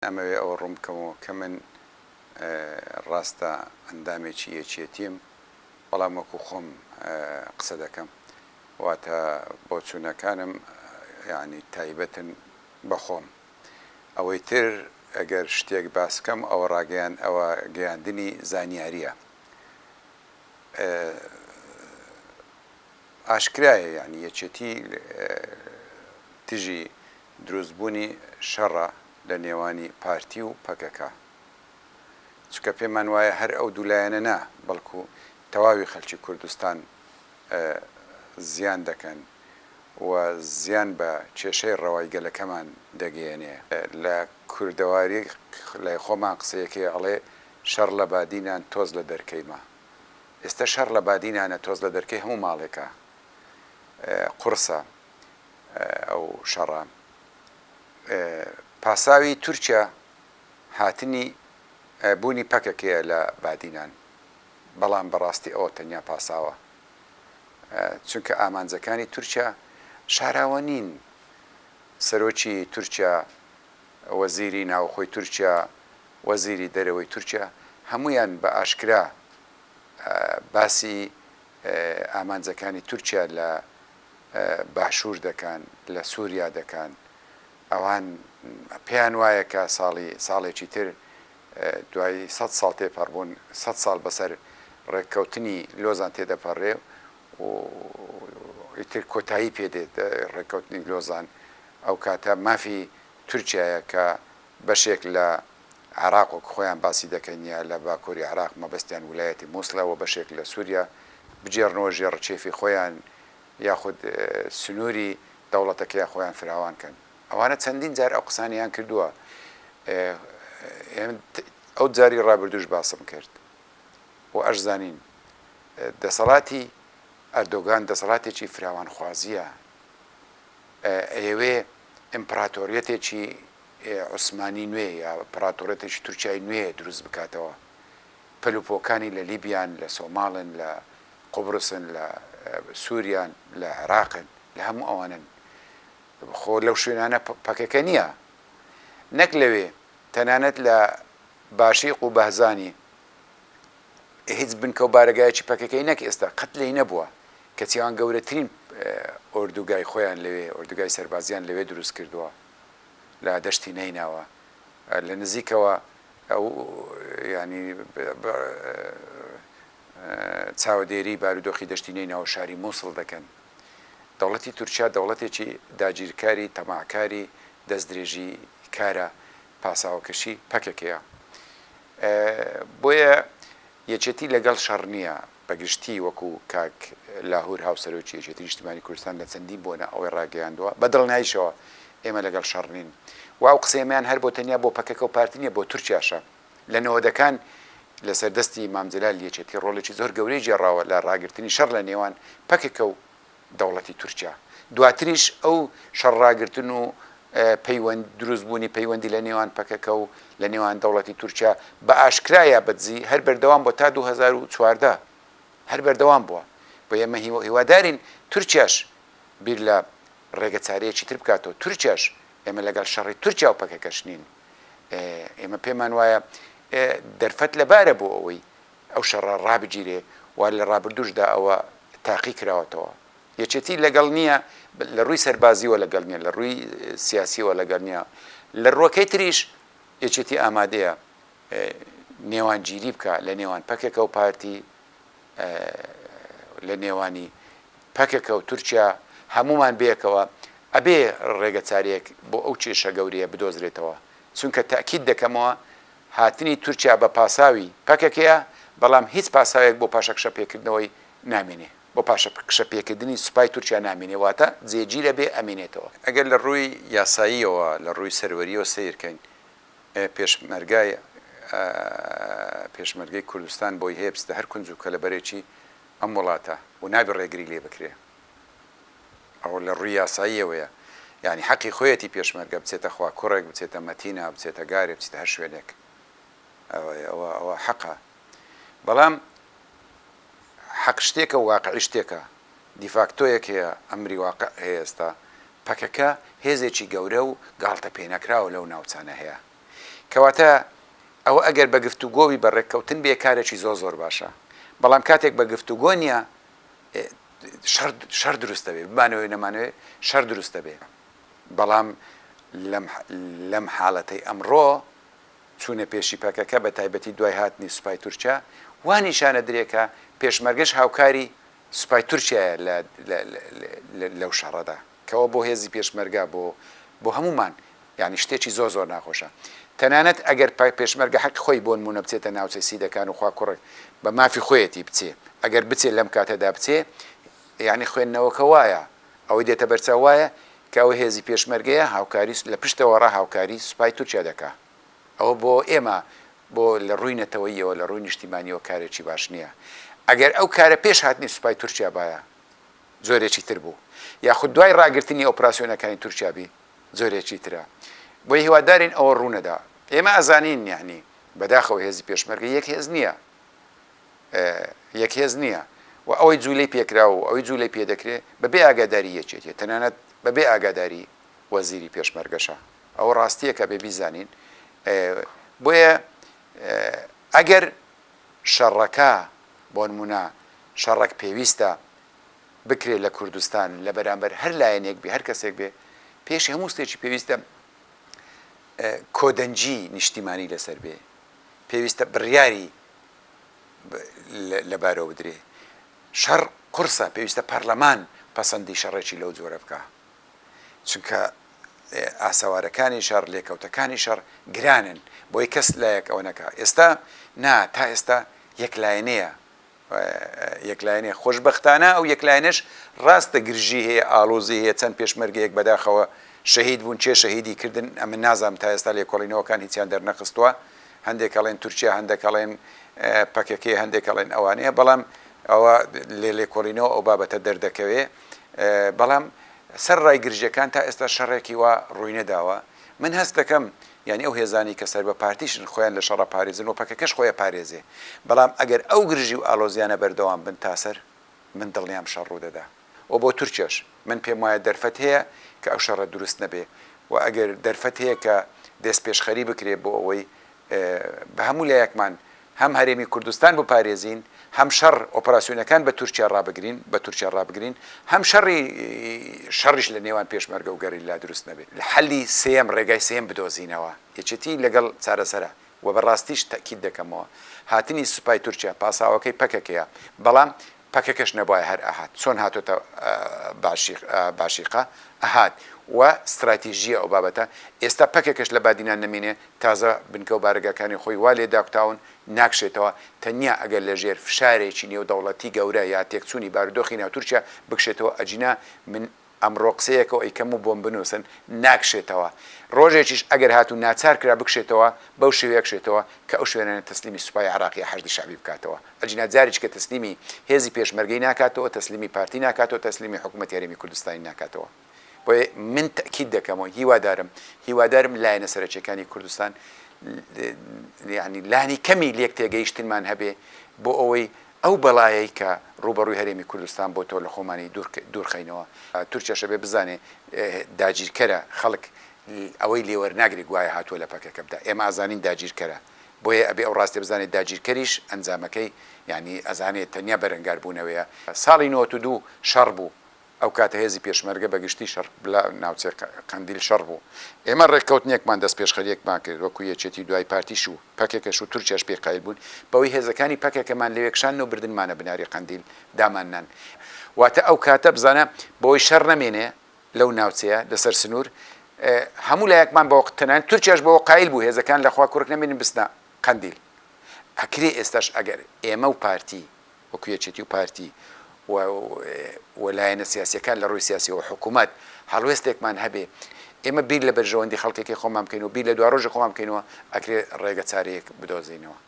ئەمەوێ ئەوە ڕوون بکەمەوە کە من ڕاستە ئەندامێکی یەکێتیم، بەڵام وەکو خۆم قسە دەکەم، واتە بۆ چوونەکانم یعنی تایبەتن بە خۆم. ئەوەی تر ئەگەر شتێک باس بکەم ئەوە ئەوە گەیاندنی زانیاریە. ئاشکرایە یعنی یەکێتی تژی دروستبوونی شەڕە لە نێوانی پارتی و پەکەکە، چکە پێمان وایە هەر ئەو دوولایەنە نا، بەڵکو تەواوی خەڵکی کوردستان زیان دەکەن و زیان بە کێشەی ڕەوای گەلەکەمان دەگەیەنێ. لە کوردەواری لای خۆمان قسەیەکەی ئەڵێ شەڕ لە بادینان تۆز لە دەرکەیمە. ئێستا شەڕ لە بادینانە تۆز لە دەرکەی هەموو ماڵێکە، قورسە ئەو شەڕە. پاساوی تورکیا هاتنی بوونی پەکەکەیە لە بادینان، بەڵام بەڕاستی ئەوە تەنیا پاساوە، چونکە ئامانجەکانی تورکیا شاراوە نین. سەرۆکی تورکیا، وەزیری ناوخۆی تورکیا، وەزیری دەرەوەی تورکیا، هەمویان بە ئاشکرا باسی ئامانجەکانی تورکیا لە باشوور دەکەن، لە سووریا دەکەن. ئەوان پێیان وایە کە ساڵێکی تر دوای 100 ساڵ تێپەڕبوون، 100 ساڵ بەسەر ڕێککەوتنی لۆزان تێدەپەڕێ و ئیتر کۆتایی پێدێت ڕێککەوتنی لۆزان. ئەو کاتە مافی تورکیایە کە بەشێک لە عێراق و خۆیان باسی دەکەن یا لە باکووری عێراق مەبەستیان ویلایەتی مووسڵە و بەشێک لە سووریا بجێڕنەوە ژێڕچێفی خۆیان یاخود سنووری دەوڵەتەکەی خۆیان فراوانکەن. ئەوانە چەندین جار ئەو قسانیان کردووە. ئەو جاری ڕابردووش باسم کرد و ئەشزانین دەسەڵاتی ئەردۆگان دەسەڵاتێکی فراوانخوازیە. ئەوێ ئیمپراتۆریەتێکی عوسمانی نوێ یا ئیمپراتۆریەتێکی تورکیای نوێ دروست بکاتەوە. پەلوپۆکانی لە لیبیان، لە سۆماڵن، لە قوبرسن، لە سووریان، لە عێراقن، لە هەموو ئەوانن. خۆ لەو شوێنانە پەکەکە نییە، نەک لەوێ تەنانەت لە باشیق و بەهزانی هیچ بنکە و بارەگایەکی پەکەکەی نەک ئێستا قەت لێی نەبووە، کەچیان گەورەترین ئۆردوگای خۆیان لەوێ، ئۆردوگای سەربازیان لەوێ دروست کردووە لە دەشتی نەیناوە. لە نزیکەوە ئەو ینی چاودێری بارودۆخی دەشتی نەیناوە شاری مووسڵ دەکەن. دەوڵەتی تورکیا دەوڵەتێکی داگیرکاری، تەماعکاری، دەستدرێژی کارە، پاساوەکەشی پەکەکەیە. بۆیە یەکێتی لەگەڵ شەڕ نییە، بەگشتی وەکو کاک لاهور هاوسەرۆکی یەکێتی نیشتیمانی کوردستان لە چەندین بۆنە ئەوەی ڕاگەیاندووە بەدڵنیاییشەوە ئێمە لەگەڵ شەڕ نین. و ئەو قسەیەمیان هەر بۆ تەنیا بۆ پەکەکە و پارتی نییە، بۆ تورکیاشە. لە نەوەدەکان لەسەر دەستی مام جەلال یەکێتی ڕۆڵێکی زۆر گەورەی جێڕاوە لە ڕاگررتنی شەڕ لە نێوان پەکەکە و دەوڵەتی تورکیا. دواتریش ئەو شەڕاگرتن و دروستبوونی پەیوەندی لە نێوان پەکەکە و لە نێوان دەوڵەتی تورکیا بە ئاشکرایە بەدزی هەر بەردەوام بۆ تا 2014 هەر بەردەوام بووە. بۆ ئێمە هیوادارین تورکیاش بیر لە ڕێگە چارەیەکی تر بکاتەوە. تورکیاش ئێمە لەگەڵ شەڕی تورکیا و پەکەکەش نین. ئێمە پێمان وایە دەرفەت لەبارە بۆ ئەوەی ئەو شەڕە ڕابگیرێ و لە ڕابردوشدا ئەوە تاقی کراوەتەوە. یەکێتی لەگەڵ نییە لە ڕووی سەربازیەوە لەگەڵ نییە، لە ڕووی سیاسیەوە لەگەڵ نییە. لە ڕۆکەی تریش یەکێتی ئامادەیە نێوانگیری بکە لە نێوان پەکەکە و پارتی، لە نێوانی پەکەکە و تورکیا، هەمومان بێکەوە ئەبێ ڕێگە چارەیەک بۆ ئەو کێشە گەورەیە بدۆزرێتەوە. چونکە تاکید دەکەمەوە هاتنی تورکیا بە پاساوی پەکەکەیە، بەڵام هیچ پاساوێک بۆ پاشە کشەپێکردنەوەی نامێنێ، بۆ پاشە کشەپێکردنی سوپای تورکیا نامێنێ، واتە جێگیرە بێ ئەمێنێتەوە. ئەگەر لە ڕووی یاساییەوە لە ڕووی سەروەریەوە سیرکەین، پێشمەرگەی کوردستان بۆی هێبستە هەر کونج و کەلەبەرێکی ئەم وڵاتە و نابێ ڕێگری لێ بکرێ. ئەو لە ڕووی یاساییەوەیە، یعنی حەقی خۆیەتی پێشمەرگە بچێتە خوا کوڕێک، بچێتە مەتینە، بچێتە گارێ، بچێتە هەر شوێنێک، ئەوە حەقە. بەڵام حەق شتێکە و واقعی شتێکە، دیفاکتۆیەک هەیە، ئەمری واقع هەیە. ئێستا پەکەکە هێزێکی گەورە و گاڵتە پێنەکراوە لەو ناوچانە هەیە. کەواتە ئەوە ئەگەر بە گفتوگۆوی بەڕێککەوتن بێ کارێکی زۆر باشە بەڵام کاتێک بە گفتوگۆ نیە شەر دروستە بێ بمانەوەی نەمانوێت شەر دروستە بێ بەڵام لەم حاڵەتەی ئەمڕۆ چوونە پێشی پەکەکە بە تایبەتی دوای هاتنی سوپای تورکیا وانیشانە درێکە پێشمەرگەش هاوکاری سوپای تورکیایە لەو شەڕەدا کەەوە بۆ هێزی پێشمەرگا بۆ هەمومان یعنی شتێکی زۆر ناخۆشە تەنانەت ئەگەر پێشمەرگە حەق خۆی بۆ نمونە بچێتە ناوچەی سیدەکان و خوا کوڕێک بە مافی خۆیەتی بچێ ئەگەر بچێت لەم کاتەدا بچێ یعنی خوێندنەوەکە وایە ئەوەی دێتە بەرچە وایە کە ئەوە هێزی پێشمەرگەیە هاوکاری لە پشتەوەڕە هاوکاری سوپای تورکیا دەکا ئەوە بۆ ئێمە بۆ لە ڕووی نەتەوەیەوە لە ڕووی نیشتیمانیەوە کارێکی باش نییە ئەگەر ئەو کارە پێش هاتنی سوپای تورکیا باە زۆرێکی تر بوو یاخود دوای ڕاگررتنی ئۆپراسیۆنەکانی تورکیابی زۆرێکی ترە بۆی هیوادارین ئەوە ڕوونەدا ئێمە ئەزانین یعنی بەداخەوە هێزی پێشمەرگە یەک هێز نییە و ئەوەی جوولەی پێکراوە و ئەوەی جوولەی پێدەکرێت بەبێ ئاگاداری یەکێتێت تەنانەت بەبێ ئاگاداری وەزیری پێشمەرگەشە ئەوە ڕاستیە کە بێ بیزانین بۆیە ئەگەر شەڕەکە بۆ نمونە شەڕێک پێویستە بکرێت لە کوردستان لە بەرامبەر هەر لایەنێک بێ هەر کەسێک بێ پێشی هەموو شتێکی پێویستە کۆدەنجی نیشتیمانی لەسەر بێ پێویستە بڕیاری لەبارەوە بدرێ شەڕ قورسە پێویستە پەرلەمان پەسەندی شەڕێکی لەو جۆرە بکە چونکە ئاسەوارەکانی شەڕ لێکەوتەکانی شەڕ گرانن بۆی کەس لایەک ئەوە نەکە ئێستا تا ئێستا یەکلایەنەیە خۆشبەختانە ئەو یەکلایەنش ڕاستە گرژی هەیە ئاڵۆزی هەیە چەند پێشمەرگەیەک بەداخەوە شەهید بوون چێ شەهیدی کردن ئەمە نازام تا ئێستا لێکۆڵینەوەکان هیچیان دەرنەخستووە هەندێک ئەڵێن تورکیا هەندێک ئەڵێن پەکەکەی هەندێک ئەڵێن ئەوانەیە بەڵام ئەوە لێکۆڵینەوە ئەو بابەتە دەردەکەوێ بەڵام سەر ڕای گرژەکان تا ئێستا شەڕێکی وا ڕووی نەداوە من هەست دەکەم یعنی ئەو هێزانی کە سەر بە پارتیشن خۆیان لە شەڕە پارێزن و پەکەکەش خۆیان پارێزێ بەڵام ئەگەر ئەو گرژی و ئالۆزیانە بەردەوام بن تاسەر من دڵنیام شەڕ ڕوو دەدا و بۆ تورکیاش من پێم وایە دەرفەت هەیە کە ئەو شەڕە دروست نەبێ و ئەگەر دەرفەت هەیە کە دەست پێشخەری بکرێ بۆ ئەوەی بە هەموو لایەکمان هەم هەرێمی کوردستان بپارێزین هەم شەڕ ئۆپراسیۆنەکان بە تورکیا ڕابگرین هەم شەڕیش لە نێوان پێشمەرگە و گەریلا دروست نەبێت لە حەلی سێم ڕێگای سێم بدۆزینەوە یەکێتی لەگەڵ چارەسەرە و بەڕاستیش تەکید دەکەمەوە هاتنی سوپای تورکیا پاساوەکەی پەکەکەیە بەڵام پەکەکەش نەبایە هەر ئەهات چۆن هاتۆتە باشیقە ئەهات و استراتیژیە ئەو بابەتە ئێستا پەکێکش لە بادینان نەمینێ تازە بنکە و بارگەکانی خۆی وا لێ داکتاون ناکشێتەوە تەنیا ئەگەر لە ژێر فشارێکی نێودەوڵەتی گەورە یا تێکچوونی بارودۆخی ناوتورکیا بکشێتەوە ئەجینا من ئەمڕۆ قسەیەکەوە ئەیکەم و بۆم بنووسن ناکشێتەوە ڕۆژێکیش ئەگەر هاتو ناچار کرا بکشێتەوە بەو شێوەیەکشێتەوە کە ئەو شوێنە تەسلیمی سوپای عراقی حەشدی شعبی بکاتەوە ئەجینا جارێک کە تەسلیمی هێزی پێشمەرگەی ناکاتەوە تەسلیمی پارتی ناکاتەوە تەسلیمی حکوومەتی هەرێمی کوردستانی ناکاتەوە بۆیە من تەکید دەکەمەوە هیوادارم لایەنە سەرچیەکانی کوردستان یعنی لانی کەمی لێک تێگەیشتنمان هەبێ بۆ ئەوەی ئەو بەڵایەی کە ڕوبەڕووی هەرێمی کوردستان بۆ تۆ لە خۆمانی دوورخەینەوە تورکیاشە بێ بزانێ داگیرکەرە خەڵک ئەوەی لێوەرناگری گوایە هاتووە لە پەکەکە بدا ئێمە ئازانین داگیرکەرە بۆیە ئەبێ ئەو ڕاستی بزانێت داگیرکەریش ئەنجامەکەی یعنی ئەزانێت تەنیا بەرەنگار بوونەوەیە ساڵی 92 شەڕ بوو ئەو کاتە هێزی پێشمەرگە بەگشتی شەڕ ناوچە قەندیل شەڕ بوو ئێمە ڕێککەوتنێکمان دەست پێشخەریەکمان کرد وەکو یەکێتی دوای پارتیش و پەکێکەش و تورکیاش پێقایل بوون بەوەی هێزەکانی پەکێکەمان لەوێکشان و بردنمانە بناری قەندیل داماننان واتە ئەو کاتە بزانە بۆی شەڕ نەمێنێ لەو ناوچەیە لەسەر سنوور هەموو لایەکمان بە وەقتەنان تورکیاش بەوە قایل بوو هێزەکان لەخوا کوڕک نەمێنن بستە قەندیل ئەکرێ ئێستاش ئەگەر ئێمە و پارتی وەکو یەکێتی و پارتی وەلایەنە سیاسیەکان لە ڕووی سیاسی و حکوومەت هەڵوێستێکمان هەبێ ئێمە بیر لە بەرژەوەندی خەڵکێکی خۆمان بکەین و بیر لە دوا ڕۆژە خۆمان بکەینەوە ئەکرێ ڕێگە چارەیەک بدۆزینەوە